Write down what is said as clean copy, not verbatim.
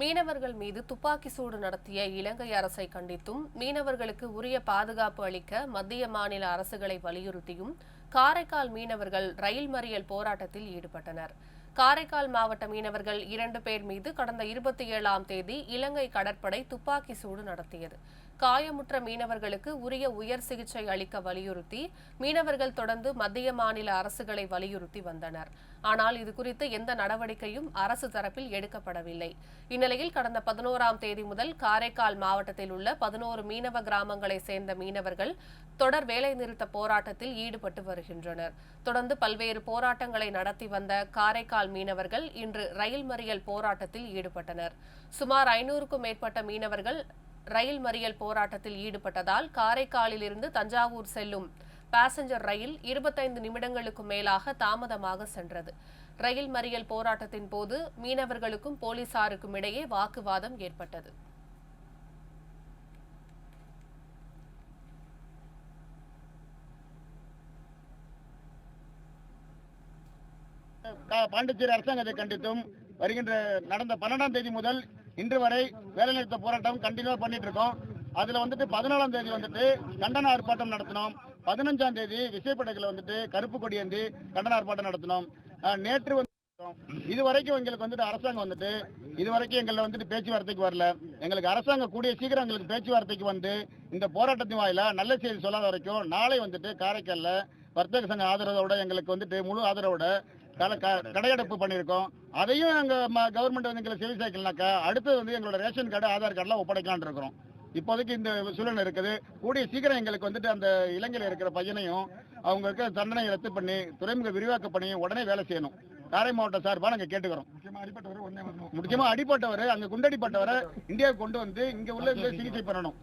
மீனவர்கள் மீது துப்பாக்கி சூடு நடத்திய இலங்கை அரசை கண்டித்தும் மீனவர்களுக்கு உரிய பாதுகாப்பு அளிக்க மத்திய மாநில அரசுகளை வலியுறுத்தியும் காரைக்கால் மீனவர்கள் ரயில் மறியல் போராட்டத்தில் ஈடுபட்டனர். காரைக்கால் மாவட்ட மீனவர்கள் 2 பேர் மீது கடந்த 27ஆம் தேதி இலங்கை கடற்படை துப்பாக்கி சூடு நடத்தியது. காயமுற்ற மீனவர்களுக்கு உரிய உயர் சிகிச்சை அளிக்க வலியுறுத்தி மீனவர்கள் தொடர்ந்து மத்திய மாநில அரசுகளை வலியுறுத்தி வந்தனர். ஆனால் இதுகுறித்து எந்த நடவடிக்கையும் அரசு தரப்பில் எடுக்கப்படவில்லை. இந்நிலையில் கடந்த 11ஆம் தேதி முதல் காரைக்கால் மாவட்டத்தில் உள்ள 11 மீனவ கிராமங்களை சேர்ந்த மீனவர்கள் தொடர் வேலைநிறுத்த போராட்டத்தில் ஈடுபட்டு வருகின்றனர். தொடர்ந்து பல்வேறு போராட்டங்களை நடத்தி வந்த காரைக்கால் மீனவர்கள் இன்று ரயில் மறியல் போராட்டத்தில் ஈடுபட்டனர். சுமார் 500க்கும் மேற்பட்ட மீனவர்கள் ரயில் மறியல் போராட்டத்தில் ஈடுபட்டதால் காரைக்காலிலிருந்து தஞ்சாவூர் செல்லும் பாசஞ்சர் ரயில் 25 நிமிடங்களுக்கு மேலாக தாமதமாக சென்றது. ரயில் மறியல் போராட்டத்தின் போது மீனவர்களுக்கும் போலீசாருக்கும் இடையே வாக்குவாதம் ஏற்பட்டது. பாண்டிச்சேரி அரசாங்கத்தை கண்டித்தும் வருகின்ற நடந்த 12ஆம் தேதி முதல் இன்று வரை வேலைநிறுத்த போராட்டம் கண்டினியூ பண்ணிட்டு இருக்கோம். அதுல 14ஆம் தேதி கண்டன ஆர்ப்பாட்டம் நடத்தினோம். 15ஆம் தேதி விசைப்படகுல கருப்பு கொடி ஏந்தி கண்டன ஆர்ப்பாட்டம் நடத்தினோம். நேற்று இதுவரைக்கும் எங்களுக்கு அரசாங்கம் இதுவரைக்கும் எங்களை பேச்சுவார்த்தைக்கு வரல. எங்களுக்கு அரசாங்கம் கூடிய சீக்கிரம் எங்களுக்கு பேச்சுவார்த்தைக்கு இந்த போராட்டத்தின் வாயில நல்ல செய்தி சொல்லாத வரைக்கும் நாளை காரைக்கால்ல வர்த்தக சங்க ஆதரவோட எங்களுக்கு முழு ஆதரவோட கடையடைப்பு பண்ணியிருக்கோம். அதையும் நாங்கள் கவர்மெண்ட் எங்களை செவி சாய்க்கலனாக்கா அடுத்தது எங்களோட ரேஷன் கார்டு ஆதார் கார்டுலாம் ஒப்படைக்கலான் இருக்கிறோம். இப்போதைக்கு இந்த சூழ்நிலை இருக்குது. கூடிய சீக்கிரம் எங்களுக்கு அந்த இலங்கையில் இருக்கிற பையனையும் அவங்களுக்கு தண்டனை ரத்து பண்ணி துறைமுக விரிவாக்க பண்ணி உடனே வேலை செய்யணும். காரை மாவட்ட சார்பாக நாங்கள் கேட்டுக்கிறோம். முக்கியமாக அடிப்பட்டவர் அங்கே குண்டடிப்பட்டவரை இந்தியாவுக்கு கொண்டு இங்கே உள்ள சிகிச்சை பண்ணணும்.